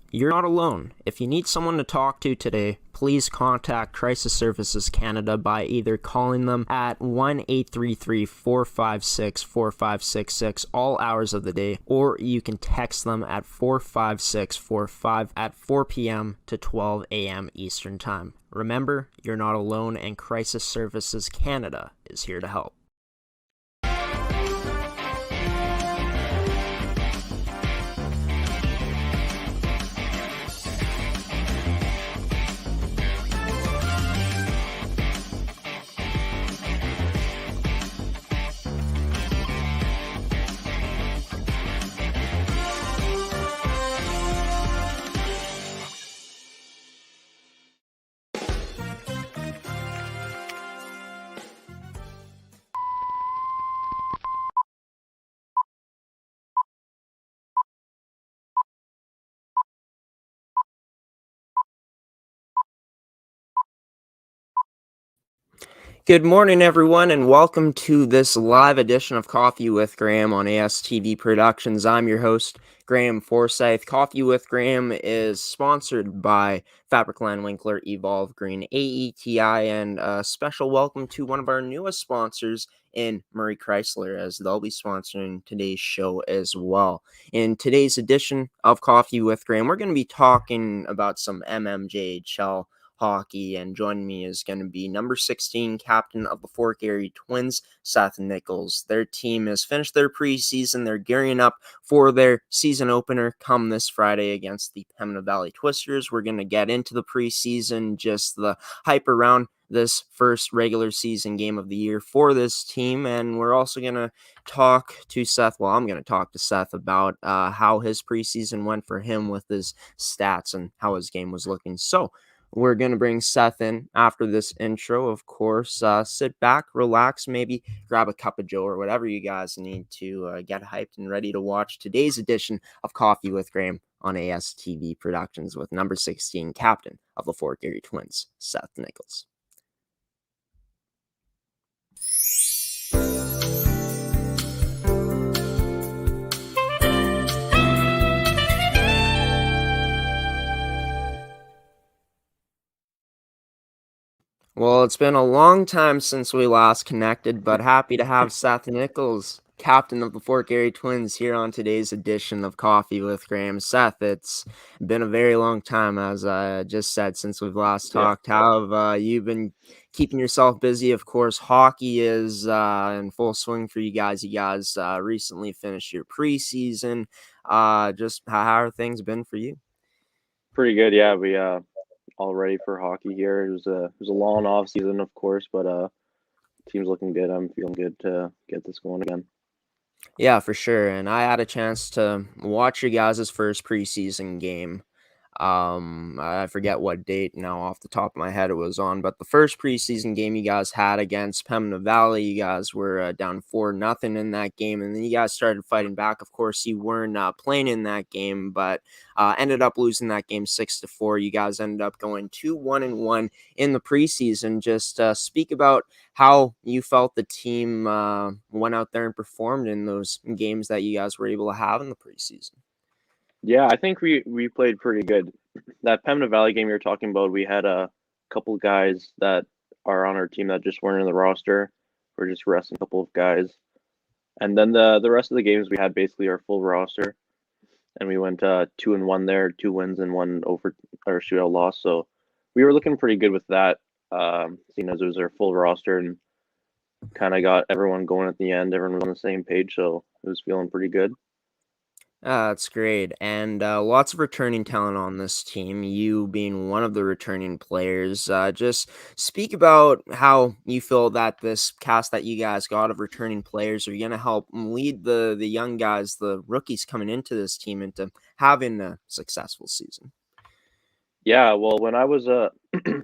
You're not alone. If you need someone to talk to today, please contact Crisis Services Canada by either calling them at 1-833-456-4566 all hours of the day, or you can text them at 45645 at 4 p.m. to 12 a.m. Eastern Time. Remember, you're not alone, and Crisis Services Canada is here to help. Good morning, everyone, and welcome to this live edition of Coffee with Graeme on ASTV Productions. I'm your host, Graeme Forsyth. Coffee with Graeme is sponsored by Fabricland Winkler, Evolve Green, AETi, and a special welcome to one of our newest sponsors in Murray Chrysler, as they'll be sponsoring today's show as well. In today's edition of Coffee with Graeme, we're going to be talking about some MMJHL hockey, and joining me is going to be number 16 captain of the Fort Garry Twins, Seth Nichols. Their team has finished their preseason. They're gearing up for their season opener come this Friday against the Pembina Valley Twisters. We're going to get into the preseason, just the hype around this first regular season game of the year for this team, and we're also going to talk to Seth. Well, I'm going to talk to Seth about how his preseason went for him with his stats and how his game was looking. So we're going to bring Seth in after this intro, of course. Sit back, relax, maybe grab a cup of joe or whatever you guys need to get hyped and ready to watch today's edition of Coffee with Graeme on ASTV Productions with number 16 captain of the Fort Garry Twins, Seth Nichols. Well, it's been a long time since we last connected, but happy to have Seth Nichols, captain of the Fort Garry Twins, here on today's edition of Coffee with Graeme. Seth, it's been a very long time, as I just said, since we've last talked. How have you been keeping yourself busy? Of course, hockey is in full swing for you guys. You guys recently finished your preseason. Just how have things been for you? Pretty good, yeah. We all ready for hockey here. It was a long off season, of course, but team's looking good. I'm feeling good to get this going again. Yeah, for sure. And I had a chance to watch you guys' first preseason game. I forget what date now off the top of my head it was on, but the first preseason game you guys had against Pembina Valley, you guys were down 4-0 in that game, and then you guys started fighting back. Of course, you weren't playing in that game, but ended up losing that game 6-4. You guys ended up going 2-1-1 in the preseason. Just speak about how you felt the team went out there and performed in those games that you guys were able to have in the preseason. Yeah, I think we played pretty good. That Pembina Valley game you're talking about, we had a couple guys that are on our team that just weren't in the roster. We're just resting a couple of guys. And then the rest of the games we had basically our full roster. And we went 2-1 there, 2 wins and 1 over or shootout loss. So we were looking pretty good with that, seeing as it was our full roster and kind of got everyone going at the end. Everyone was on the same page, so it was feeling pretty good. That's great. And lots of returning talent on this team, you being one of the returning players. Just speak about how you feel that this cast that you guys got of returning players are going to help lead the young guys, the rookies coming into this team, into having a successful season. Yeah, well, when I was a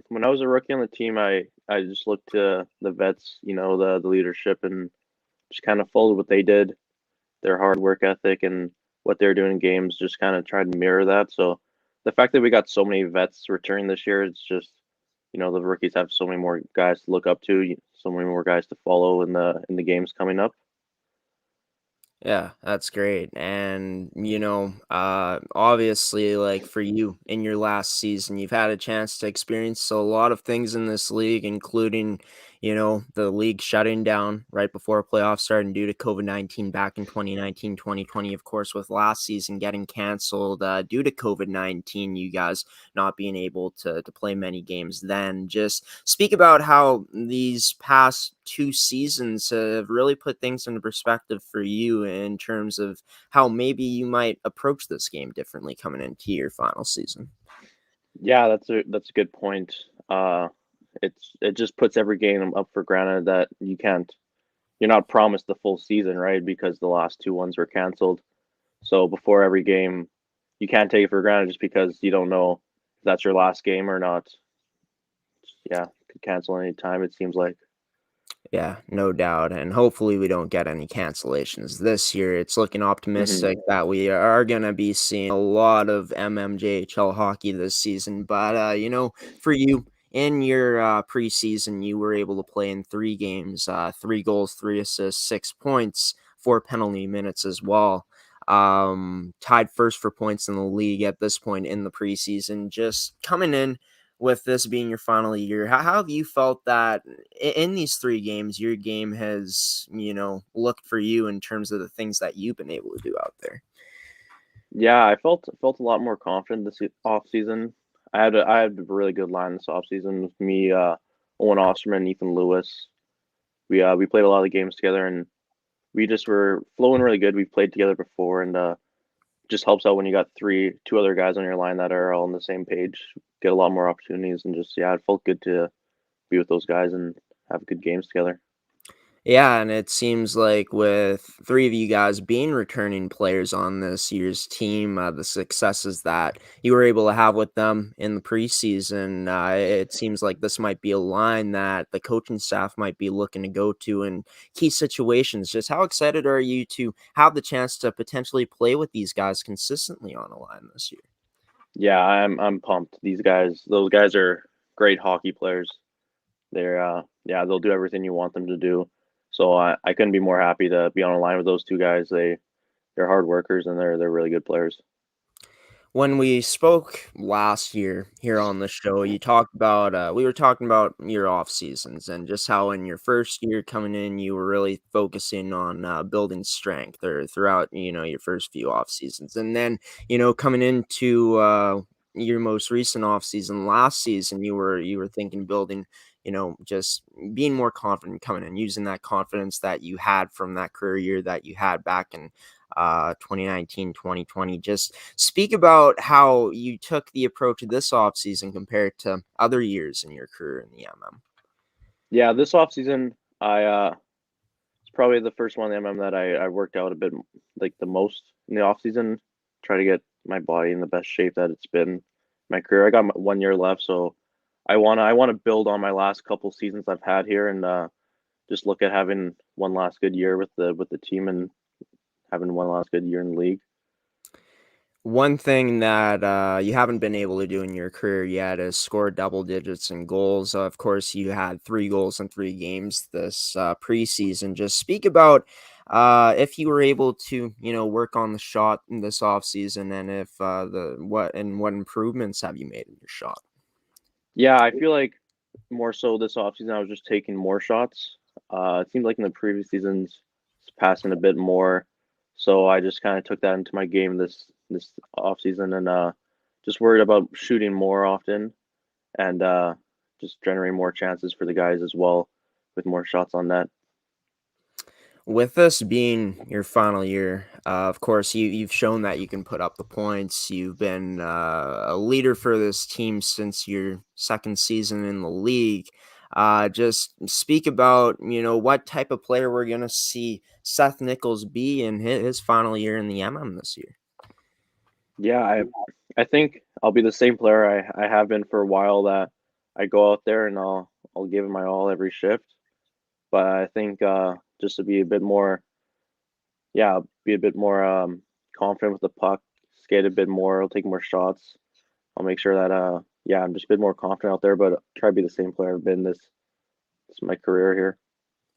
when I was a rookie on the team, I just looked to the vets, the leadership, and just kind of followed what they did, their hard work ethic, and what they're doing in games. Just kind of tried to mirror that. So the fact that we got so many vets returning this year, it's just the rookies have so many more guys to look up to, so many more guys to follow in the games coming up. Yeah, that's great. And, obviously, like for you in your last season, you've had a chance to experience a lot of things in this league, including, the league shutting down right before playoffs starting due to COVID-19 back in 2019, 2020. Of course, with last season getting canceled due to COVID-19, you guys not being able to play many games then. Just speak about how these past two seasons have really put things into perspective for you in terms of how maybe you might approach this game differently coming into your final season. Yeah, that's a good point. Uh, it just puts every game up for granted that you're not promised the full season, right? Because the last two ones were canceled. So before every game, you can't take it for granted just because you don't know if that's your last game or not. Yeah, could cancel any time. It seems like. Yeah, no doubt. And hopefully we don't get any cancellations this year. It's looking Hmm. optimistic that we are going to be seeing a lot of MMJHL hockey this season. But, for you in your preseason, you were able to play in 3 games, 3 goals, 3 assists, 6 points, 4 penalty minutes as well. Tied first for points in the league at this point in the preseason. Just coming in with this being your final year, how have you felt that in these 3 games, your game has, looked for you in terms of the things that you've been able to do out there? Yeah, I felt a lot more confident this off season. I had a really good line this off season with me, Owen Osterman, Ethan Lewis. We played a lot of games together, and we just were flowing really good. We've played together before, and just helps out when you got two other guys on your line that are all on the same page. Get a lot more opportunities, and just yeah, it felt good to be with those guys and have good games together. Yeah, and it seems like with 3 of you guys being returning players on this year's team, the successes that you were able to have with them in the preseason, it seems like this might be a line that the coaching staff might be looking to go to in key situations. Just how excited are you to have the chance to potentially play with these guys consistently on a line this year? Yeah, I'm pumped. Those guys are great hockey players. They're yeah, they'll do everything you want them to do. So I couldn't be more happy to be on a line with those two guys. They're hard workers and they're really good players. When we spoke last year here on the show, you talked about we were talking about your off seasons and just how in your first year coming in, you were really focusing on building strength or throughout your first few off seasons, and then coming into your most recent off season last season, you were thinking building. Just being more confident coming in, using that confidence that you had from that career year that you had back in 2019, 2020. Just speak about how you took the approach of this offseason compared to other years in your career in the MM. Yeah, this off season it's probably the first one in the MM that I worked out a bit like the most in the off season. Try to get my body in the best shape that it's been my career. I got 1 year left, so I wanna build on my last couple seasons I've had here and just look at having one last good year with the team and having one last good year in the league. One thing that you haven't been able to do in your career yet is score double digits in goals. Of course, you had 3 goals in 3 games this preseason. Just speak about if you were able to, work on the shot in this offseason, and if what improvements have you made in your shot? Yeah, I feel like more so this offseason I was just taking more shots. It seemed like in the previous seasons passing a bit more. So I just kind of took that into my game this offseason and just worried about shooting more often and just generating more chances for the guys as well with more shots on net. With this being your final year, of course, you've shown that you can put up the points. You've been a leader for this team since your second season in the league. Just speak about what type of player we're gonna see Seth Nichols be in his final year in the MM this year. Yeah, I think I'll be the same player I have been for a while that I go out there and I'll give it my all every shift. But I think just to be a bit more yeah, be a bit more confident with the puck, skate a bit more, I'll take more shots. I'll make sure that yeah, I'm just a bit more confident out there, but try to be the same player I've been this my career here.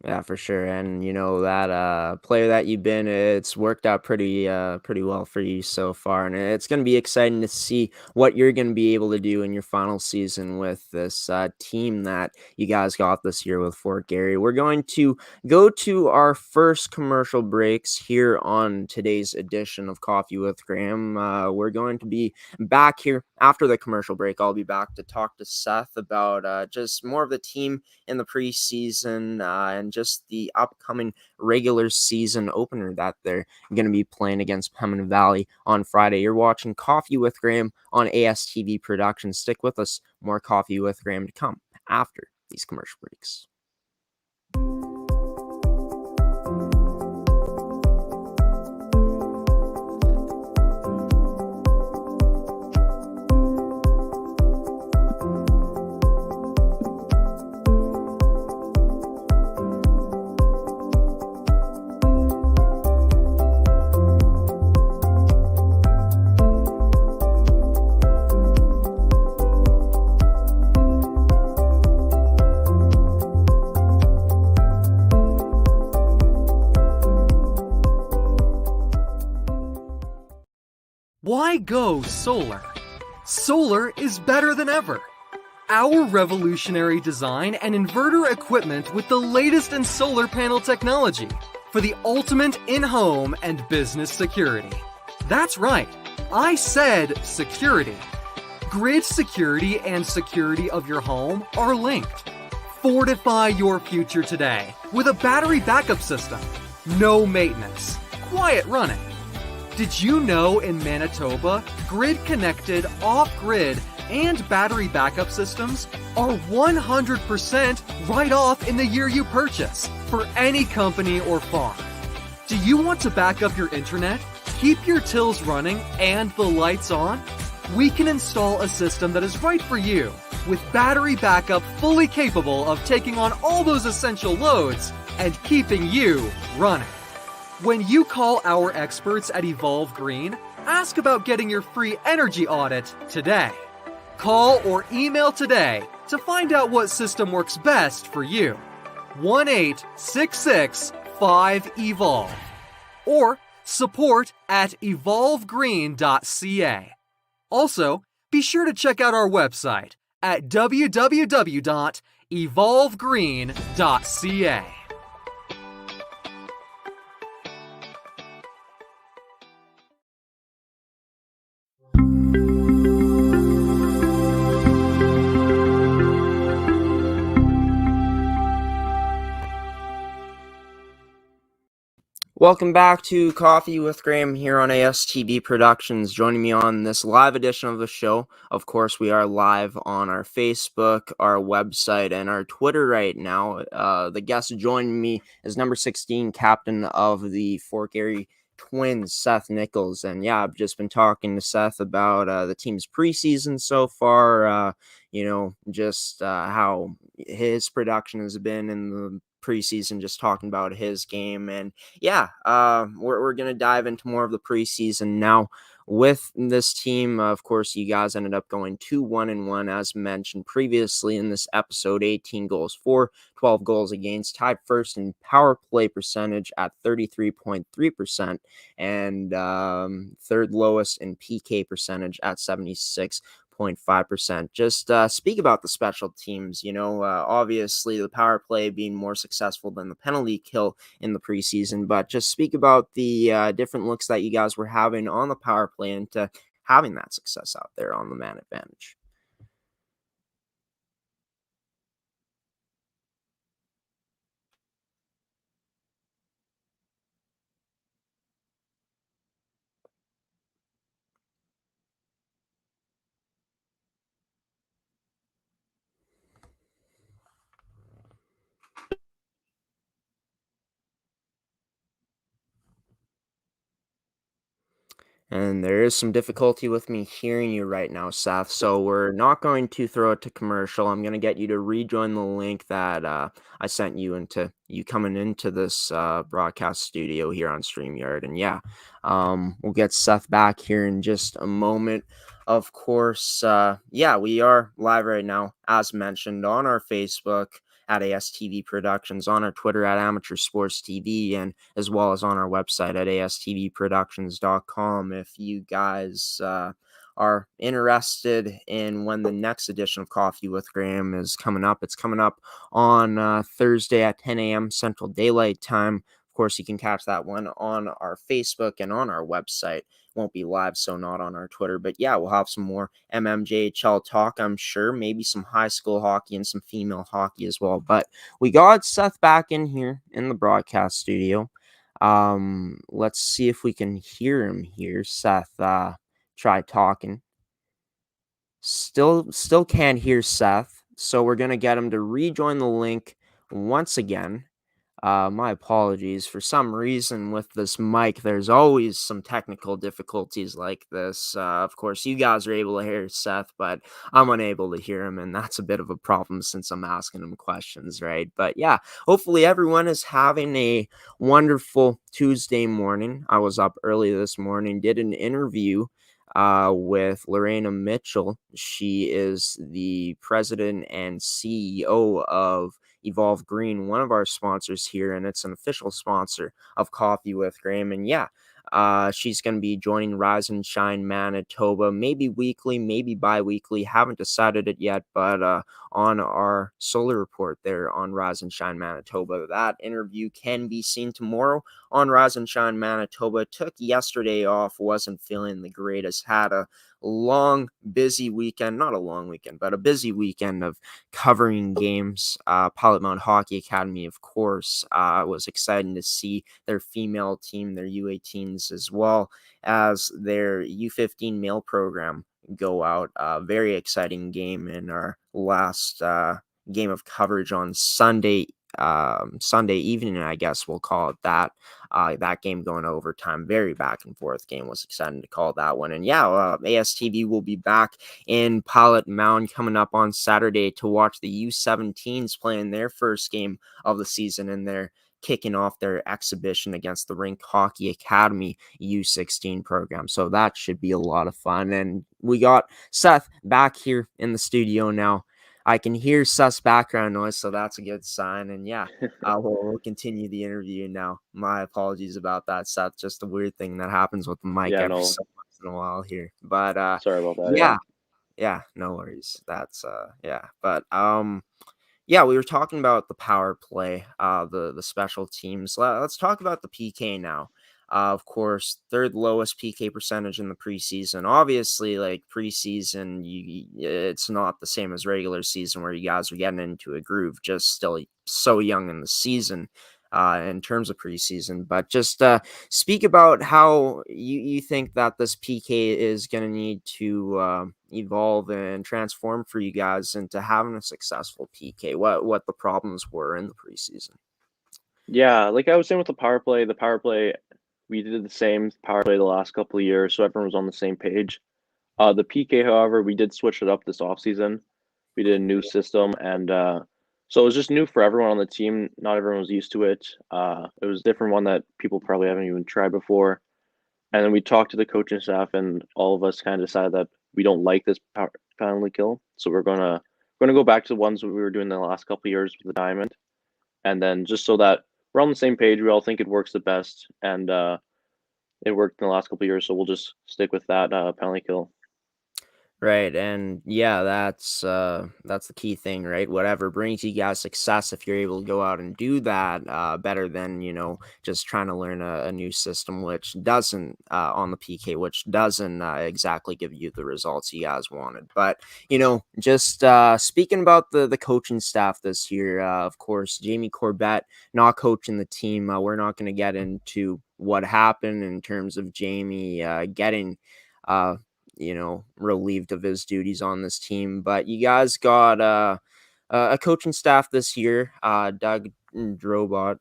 Yeah, for sure. And that player that you've been, it's worked out pretty well for you so far. And it's gonna be exciting to see what you're gonna be able to do in your final season with this team that you guys got this year with Fort Garry. We're going to go to our first commercial breaks here on today's edition of Coffee with Graham. We're going to be back here after the commercial break. I'll be back to talk to Seth about just more of the team in the preseason and just the upcoming regular season opener that they're going to be playing against Pembina Valley on Friday. You're watching Coffee with Graham on ASTV Productions. Stick with us. More Coffee with Graham to come after these commercial breaks. Why go solar? Solar is better than ever. Our revolutionary design and inverter equipment with the latest in solar panel technology for the ultimate in-home and business security. That's right, I said security. Grid security and security of your home are linked. Fortify your future today with a battery backup system. No maintenance, quiet running. Did you know in Manitoba, grid-connected, off-grid, and battery backup systems are 100% right off in the year you purchase for any company or farm? Do you want to back up your internet, keep your tills running, and the lights on? We can install a system that is right for you with battery backup fully capable of taking on all those essential loads and keeping you running. When you call our experts at Evolve Green, ask about getting your free energy audit today. Call or email today to find out what system works best for you. 1-866-5EVOLVE or support@evolvegreen.ca. Also, be sure to check out our website at www.evolvegreen.ca. Welcome back to Coffee with Graham here on ASTB Productions. Joining me on this live edition of the show, of course, we are live on our Facebook, our website, and our Twitter right now. The guest joining me is number 16 captain of the Fort Garry Twins, Seth Nichols. And yeah, I've just been talking to Seth about the team's preseason so far, just how his production has been in the preseason, just talking about his game. And yeah, we're going to dive into more of the preseason now with this team. Of course, you guys ended up going 2-1-1, as mentioned previously in this episode. 18 goals for, 12 goals against, tied first in power play percentage at 33.3%, and third lowest in PK percentage at 76.5%. Just speak about the special teams. Obviously the power play being more successful than the penalty kill in the preseason, but just speak about the different looks that you guys were having on the power play and having that success out there on the man advantage. And there is some difficulty with me hearing you right now, Seth. So we're not going to throw it to commercial. I'm going to get you to rejoin the link that I sent you into you coming into this broadcast studio here on StreamYard. And yeah, we'll get Seth back here in just a moment. Of course, we are live right now, as mentioned, on our Facebook at ASTV Productions, on our Twitter at Amateur Sports TV, and as well as on our website at astvproductions.com. If you guys are interested in when the next edition of Coffee with Graeme is coming up, it's coming up on Thursday at 10 a.m. Central Daylight Time. Of course, you can catch that one on our Facebook and on our website. Won't be live, so not on our Twitter. But yeah, we'll have some more MMJHL talk, I'm sure. Maybe some high school hockey and some female hockey as well. But we got Seth back in here in the broadcast studio. Let's see if we can hear him here. Seth, try talking. Still can't hear Seth, so we're gonna get him to rejoin the link once again. My apologies. For some reason with this mic, there's always some technical difficulties like this. Of course, you guys are able to hear Seth, but I'm unable to hear him, and that's a bit of a problem since I'm asking him questions, right? But yeah, hopefully everyone is having a wonderful Tuesday morning. I was up early this morning, did an interview with Lorena Mitchell. She is the president and CEO of Evolve Green, one of our sponsors here, and it's an official sponsor of Coffee with Graeme. And yeah, she's going to be joining Rise and Shine Manitoba, maybe weekly, maybe bi-weekly. Haven't decided it yet, but on our solar report there on Rise and Shine Manitoba, that interview can be seen tomorrow on Rise and Shine Manitoba. Took yesterday off, wasn't feeling the greatest, had a long, busy weekend, not a long weekend, but a busy weekend of covering games. Pilot Mountain Hockey Academy, of course, was exciting to see their female team, their U18s, as well as their U15 male program go out. Very exciting game in our last game of coverage on Sunday evening, I guess we'll call it that. That game going to overtime, very back and forth game. Was exciting to call that one. And yeah, ASTV will be back in Pilot Mound coming up on Saturday to watch the U17s playing their first game of the season, and they're kicking off their exhibition against the Rink Hockey Academy U16 program. So that should be a lot of fun. And we got Seth back here in the studio now. I can hear Seth's background noise, so that's a good sign. And yeah, we'll continue the interview now. My apologies about that, Seth. Just a weird thing that happens with the mic every so once in a while here. But sorry about that. Yeah, no worries. That's But yeah, we were talking about the power play, the special teams. Let's talk about the PK now. Of course, third lowest PK percentage in the preseason. Obviously, like preseason, it's not the same as regular season where you guys are getting into a groove. Just still so young in the season in terms of preseason. But just speak about how you think that this PK is going to need to evolve and transform for you guys into having a successful PK. What the problems were in the preseason. Yeah, like I was saying with the power play, we did the same power play the last couple of years, so everyone was on the same page. The PK, however, we did switch it up this offseason. We did a new system, and so it was just new for everyone on the team. Not everyone was used to it. It was a different one that people probably haven't even tried before. And then we talked to the coaching staff, and all of us kind of decided that we don't like this penalty kill, so we're gonna go back to the ones that we were doing the last couple of years with the diamond, and then just so that we're on the same page, we all think it works the best, and it worked in the last couple of years, so we'll just stick with that penalty kill. Right, and yeah, that's the key thing, right? Whatever brings you guys success, if you're able to go out and do that, better than just trying to learn a new system, which doesn't on the PK, which doesn't exactly give you the results you guys wanted. But just speaking about the coaching staff this year, of course, Jamie Corbett not coaching the team. We're not going to get into what happened in terms of Jamie getting relieved of his duties on this team. But you guys got a coaching staff this year, Doug Drobot.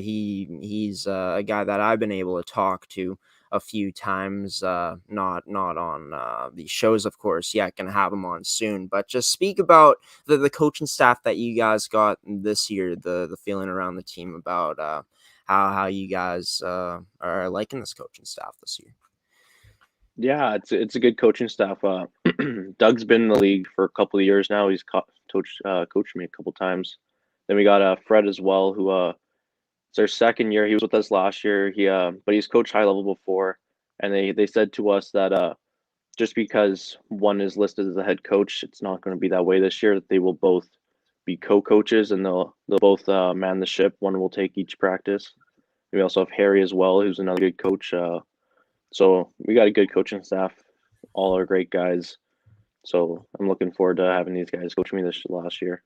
He's a guy that I've been able to talk to a few times, not on these shows, of course. Yeah, gonna have him on soon. But just speak about the coaching staff that you guys got this year, the feeling around the team about how you guys are liking this coaching staff this year. Yeah, it's a good coaching staff. Doug's been in the league for a couple of years now. He's coached me a couple times. Then we got Fred as well, who it's our second year. He was with us last year. But he's coached high level before, and they said to us that just because one is listed as a head coach, it's not going to be that way this year. That they will both be co-coaches, and they'll both man the ship. One will take each practice. We also have Harry as well, who's another good coach. So we got a good coaching staff. All are great guys. So I'm looking forward to having these guys coach me this last year.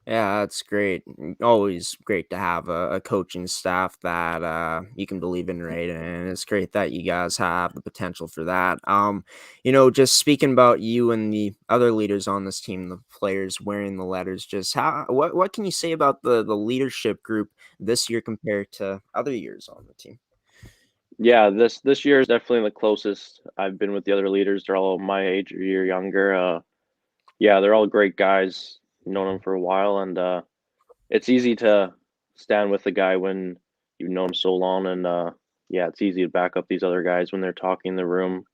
Yeah, that's great. Always great to have a coaching staff that you can believe in, right? And it's great that you guys have the potential for that. Just speaking about you and the other leaders on this team, the players wearing the letters, just what can you say about the leadership group this year compared to other years on the team? Yeah, this year is definitely the closest I've been with the other leaders. They're all my age or year younger. Yeah, they're all great guys. Known them for a while, and it's easy to stand with the guy when you've known him so long. And yeah, it's easy to back up these other guys when they're talking in the room.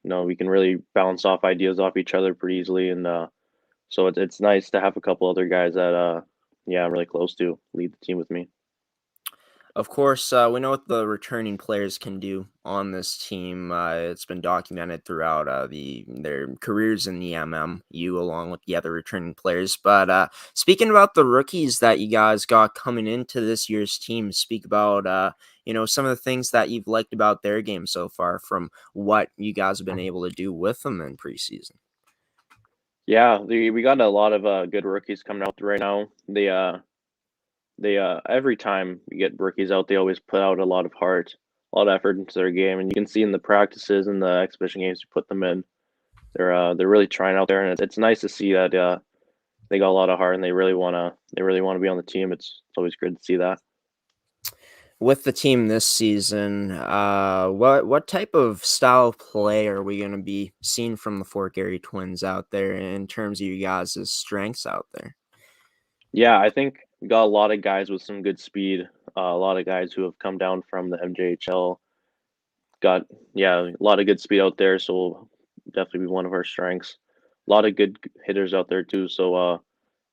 We can really bounce off ideas off each other pretty easily, and so it's nice to have a couple other guys that yeah, I'm really close to lead the team with me. Of course, we know what the returning players can do on this team. It's been documented throughout their careers in the MMU, along with the other returning players. But speaking about the rookies that you guys got coming into this year's team, speak about some of the things that you've liked about their game so far, from what you guys have been able to do with them in preseason. Yeah, we got a lot of good rookies coming out right now. They every time we get rookies out, they always put out a lot of heart, a lot of effort into their game, and you can see in the practices and the exhibition games you put them in, they're really trying out there, and it's nice to see that they got a lot of heart and they really wanna be on the team. It's always good to see that. With the team this season, what type of style of play are we going to be seeing from the Fort Garry Twins out there in terms of you guys' strengths out there? Yeah, I think we got a lot of guys with some good speed, a lot of guys who have come down from the MJHL. Got Yeah, a lot of good speed out there, so will definitely be one of our strengths. A lot of good hitters out there too, so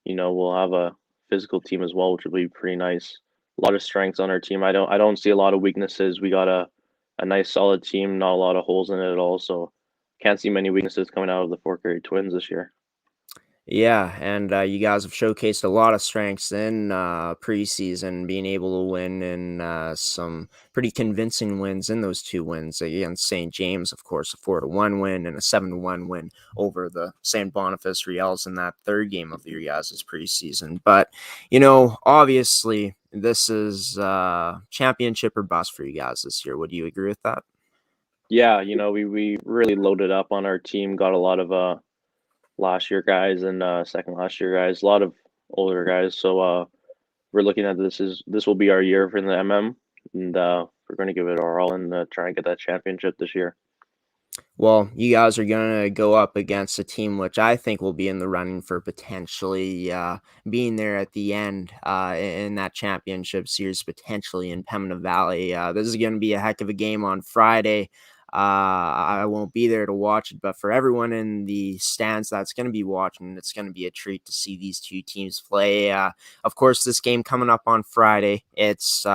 we'll have a physical team as well, which will be pretty nice. A lot of strengths on our team. I don't see a lot of weaknesses. We got a nice solid team, not a lot of holes in it at all. So can't see many weaknesses coming out of the Fort Garry Twins this year. Yeah, and you guys have showcased a lot of strengths in preseason, being able to win in some pretty convincing wins in those two wins against St. James, of course, a 4-1 win and a 7-1 win over the St. Boniface Riels in that third game of your guys' preseason. But, obviously, this is championship or bust for you guys this year. Would you agree with that? Yeah, we really loaded up on our team. Got a lot of last year guys and second last year guys, a lot of older guys. So we're looking at this will be our year for the MM, and we're going to give it our all and try and get that championship this year. Well, you guys are going to go up against a team which I think will be in the running for potentially being there at the end in that championship series, potentially in Pembina Valley. This is going to be a heck of a game on Friday. I won't be there to watch it, but for everyone in the stands that's going to be watching, it's going to be a treat to see these two teams play. Of course, this game coming up on Friday. It's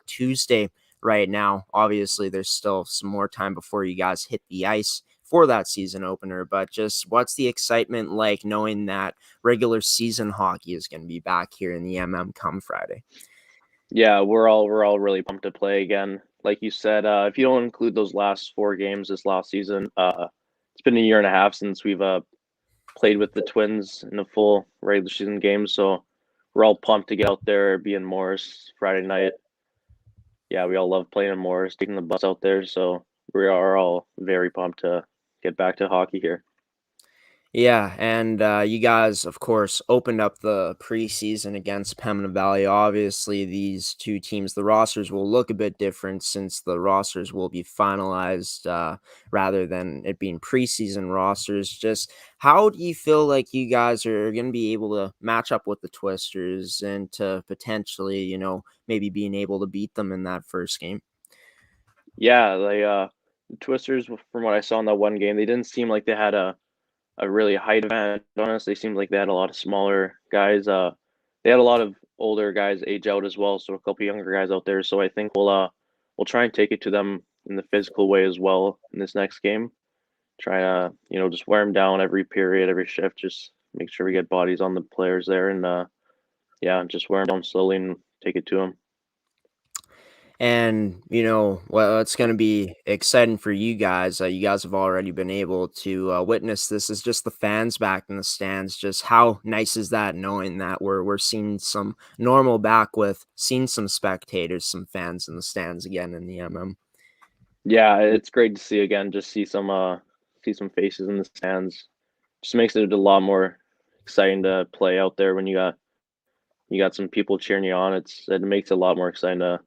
Tuesday right now. Obviously, there's still some more time before you guys hit the ice for that season opener, but just what's the excitement like knowing that regular season hockey is going to be back here in the come Friday? Yeah, we're all really pumped to play again. Like you said, if you don't include those last 4 games this last season, it's been a year and a half since we've played with the Twins in a full regular season game. So we're all pumped to get out there, be in Morris Friday night. Yeah, we all love playing in Morris, taking the bus out there. So we are all very pumped to get back to hockey here. Yeah, and you guys, of course, opened up the preseason against Pembina Valley. Obviously, these two teams, the rosters will look a bit different since the rosters will be finalized rather than it being preseason rosters. Just how do you feel like you guys are going to be able to match up with the Twisters and to potentially, maybe being able to beat them in that first game? Yeah, the Twisters, from what I saw in that one game, they didn't seem like they had a a really height advantage on us. They seemed like they had a lot of smaller guys. They had a lot of older guys age out as well, so a couple younger guys out there. So I think we'll try and take it to them in the physical way as well in this next game. Try to just wear them down every period, every shift. Just make sure we get bodies on the players there, and just wear them down slowly and take it to them. And, well, it's going to be exciting for you guys. You guys have already been able to witness this. Is just the fans back in the stands. Just how nice is that, knowing that we're seeing some normal back with seeing some spectators, some fans in the stands again in the MM. Yeah, it's great to see again. Just see some faces in the stands. Just makes it a lot more exciting to play out there when you got some people cheering you on. It makes it a lot more exciting to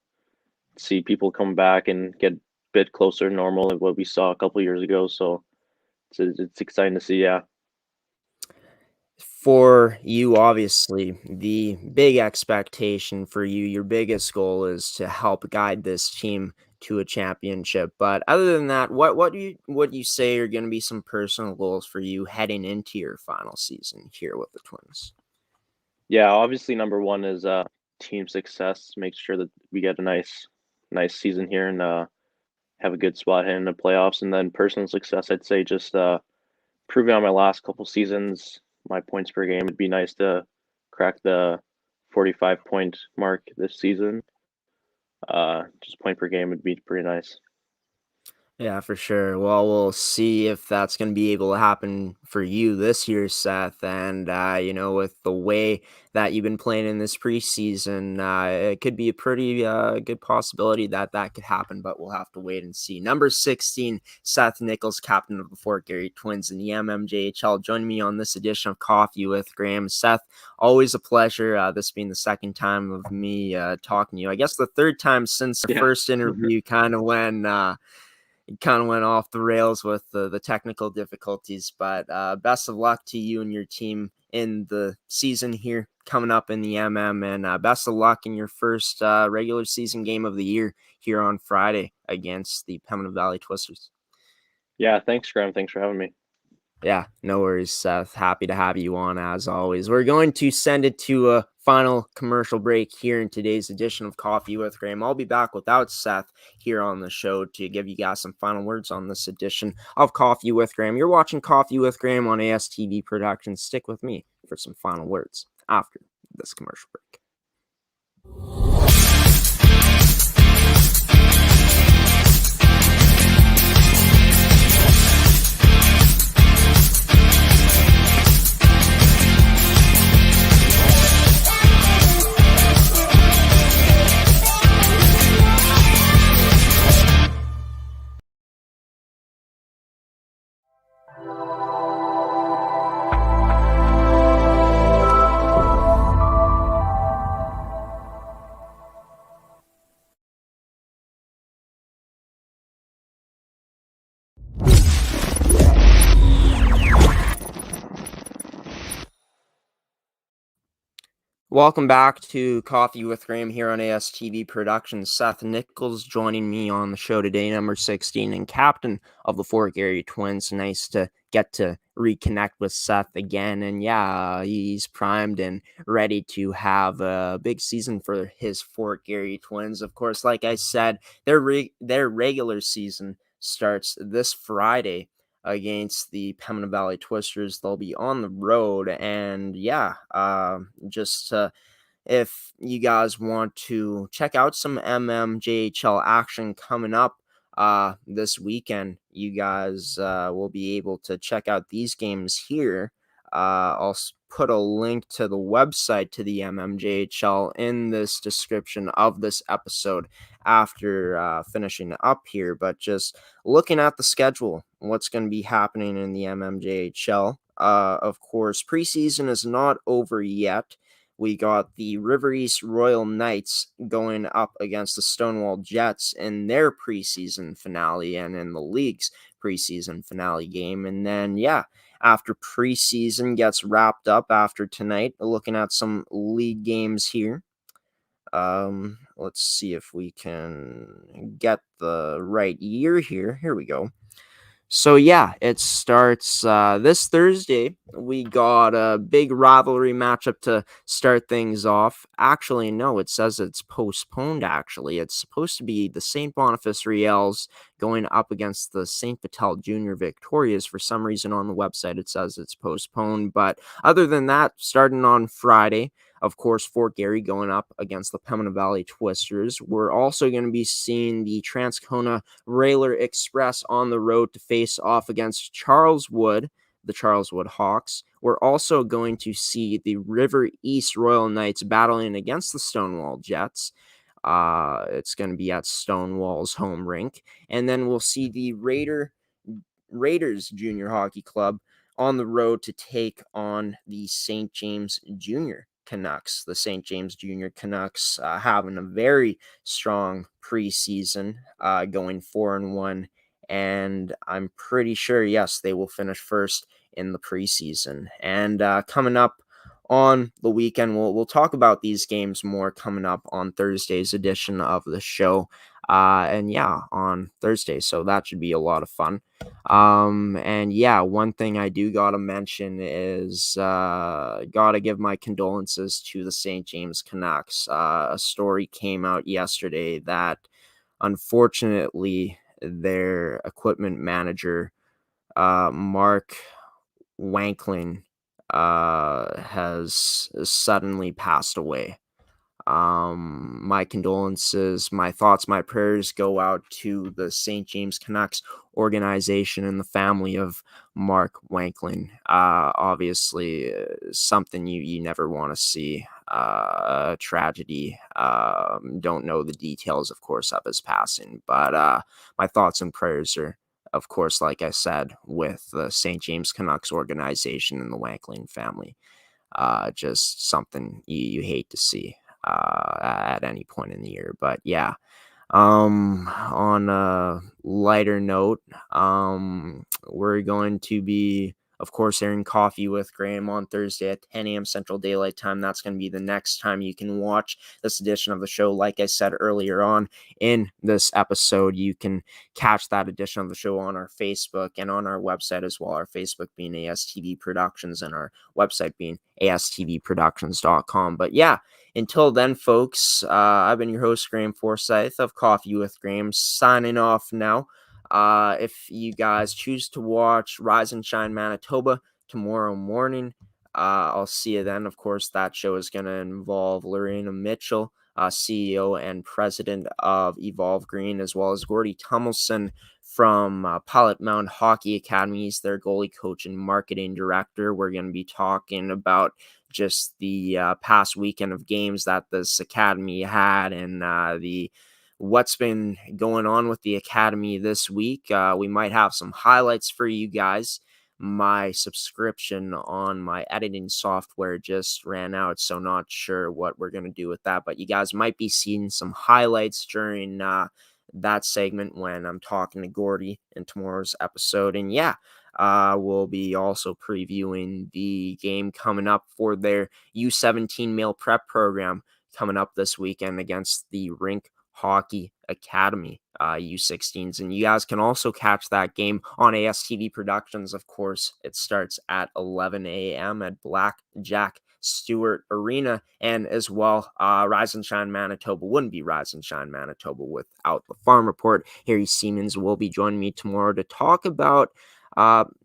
see people come back and get a bit closer to normal than what we saw a couple years ago. So it's exciting to see. Yeah. For you, obviously, the big expectation for you, your biggest goal is to help guide this team to a championship. But other than that, what do you say are going to be some personal goals for you heading into your final season here with the Twins? Yeah, obviously number one is team success. Make sure that we get a nice season here and have a good spot in the playoffs. And then personal success, I'd say just proving on my last couple seasons, my points per game. It'd be nice to crack the 45-point mark this season. Just point per game would be pretty nice. Yeah, for sure. Well, we'll see if that's going to be able to happen for you this year, Seth. And, with the way that you've been playing in this preseason, it could be a pretty good possibility that that could happen, but we'll have to wait and see. Number 16, Seth Nichols, captain of the Fort Garry Twins in the MMJHL, joining me on this edition of Coffee with Graeme. Seth, always a pleasure. This being the second time of me talking to you. I guess the third time since the first interview kind of went off the rails with the technical difficulties, but best of luck to you and your team in the season here coming up in the MM, and best of luck in your first regular season game of the year here on Friday against the Pembina Valley Twisters. Yeah, thanks, Graeme. Thanks for having me. Yeah, no worries, Seth. Happy to have you on as always. We're going to send it to a final commercial break here in today's edition of Coffee with Graeme. I'll be back without Seth here on the show to give you guys some final words on this edition of Coffee with Graeme. You're watching Coffee with Graeme on ASTV Productions. Stick with me for some final words after this commercial break. Welcome back to Coffee with Graeme here on ASTV Productions. Seth Nichols joining me on the show today, number 16 and captain of the Fort Garry Twins. Nice to get to reconnect with Seth again. And yeah, he's primed and ready to have a big season for his Fort Garry Twins. Of course, like I said, their regular season starts this Friday against the Pembina Valley Twisters. They'll be on the road, and if you guys want to check out some MMJHL action coming up this weekend, you guys will be able to check out these games here. I'll put a link to the website to the MMJHL in this description of this episode after finishing up here. But just looking at the schedule, what's going to be happening in the MMJHL. Of course, preseason is not over yet. We got the River East Royal Knights going up against the Stonewall Jets in their preseason finale and in the league's preseason finale game. And then, after preseason gets wrapped up after tonight, looking at some league games here. Let's see if we can get the right year here. Here we go. So yeah, it starts this Thursday. We got a big rivalry matchup to start things off. Actually, no, it says it's postponed. Actually, it's supposed to be the St. Boniface Riels going up against the St. Vital Junior Victorias. For some reason on the website, it says it's postponed. But other than that, starting on Friday, of course, Fort Garry going up against the Pembina Valley Twisters. We're also going to be seeing the Transcona Railer Express on the road to face off against Charleswood, the Charleswood Hawks. We're also going to see the River East Royal Knights battling against the Stonewall Jets. It's going to be at Stonewall's home rink. And then we'll see the Raiders Junior Hockey Club on the road to take on the St. James Junior Canucks. The St. James Junior Canucks having a very strong preseason, going 4-1, and I'm pretty sure, yes, they will finish first in the preseason. And coming up on the weekend, we'll talk about these games more coming up on Thursday's edition of the show. And yeah, on Thursday, so that should be a lot of fun. And yeah, one thing I do gotta mention is gotta give my condolences to the St. James Canucks. A story came out yesterday that unfortunately their equipment manager, Mark Wanklin, has suddenly passed away. My condolences, my thoughts, my prayers go out to the St. James Canucks organization and the family of Mark Wanklin. Obviously, something you never want to see. A tragedy. Don't know the details, of course, of his passing, but my thoughts and prayers are, of course, like I said, with the St. James Canucks organization and the Wanklin family. Just something you hate to see at any point in the year. But yeah, on a lighter note, we're going to be, of course, airing Coffee with Graeme on Thursday at 10 a.m. Central Daylight Time. That's going to be the next time you can watch this edition of the show. Like I said earlier on in this episode, you can catch that edition of the show on our Facebook and on our website as well. Our Facebook being ASTV Productions and our website being astvproductions.com. But yeah, until then, folks, I've been your host, Graeme Forsyth of Coffee with Graeme, signing off now. If you guys choose to watch Rise and Shine Manitoba tomorrow morning, I'll see you then. Of course, that show is going to involve Lorena Mitchell, CEO and president of Evolve Green, as well as Gordy Tummelson from Pilot Mound Hockey Academy. He's their goalie coach and marketing director. We're going to be talking about just the past weekend of games that this academy had and the what's been going on with the academy this week. We might have some highlights for you guys. My subscription on my editing software just ran out, so not sure what we're going to do with that, but you guys might be seeing some highlights during that segment when I'm talking to Gordy in tomorrow's episode. And yeah, we'll be also previewing the game coming up for their U17 male prep program coming up this weekend against the Rink Hockey Academy U16s. And you guys can also catch that game on ASTV Productions. Of course, it starts at 11 a.m. at Blackjack Stewart Arena. And as well, Rise and Shine Manitoba wouldn't be Rise and Shine Manitoba without the Farm Report. Harry Siemens will be joining me tomorrow to talk about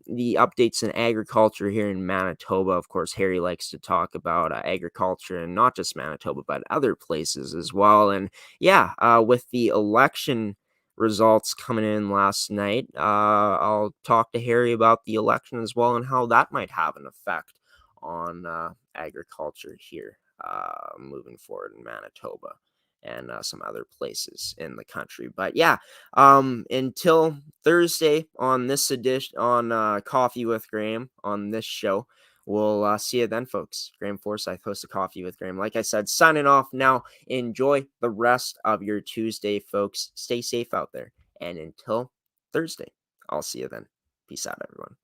the updates in agriculture here in Manitoba. Of course, Harry likes to talk about agriculture and not just Manitoba, but other places as well. And yeah, with the election results coming in last night, I'll talk to Harry about the election as well and how that might have an effect on agriculture here moving forward in Manitoba and some other places in the country. But yeah, until Thursday on this edition on Coffee with Graeme on this show, we'll see you then, folks. Graeme Forsyth, host of Coffee with Graeme. Like I said, signing off now. Enjoy the rest of your Tuesday, folks. Stay safe out there. And until Thursday, I'll see you then. Peace out, everyone.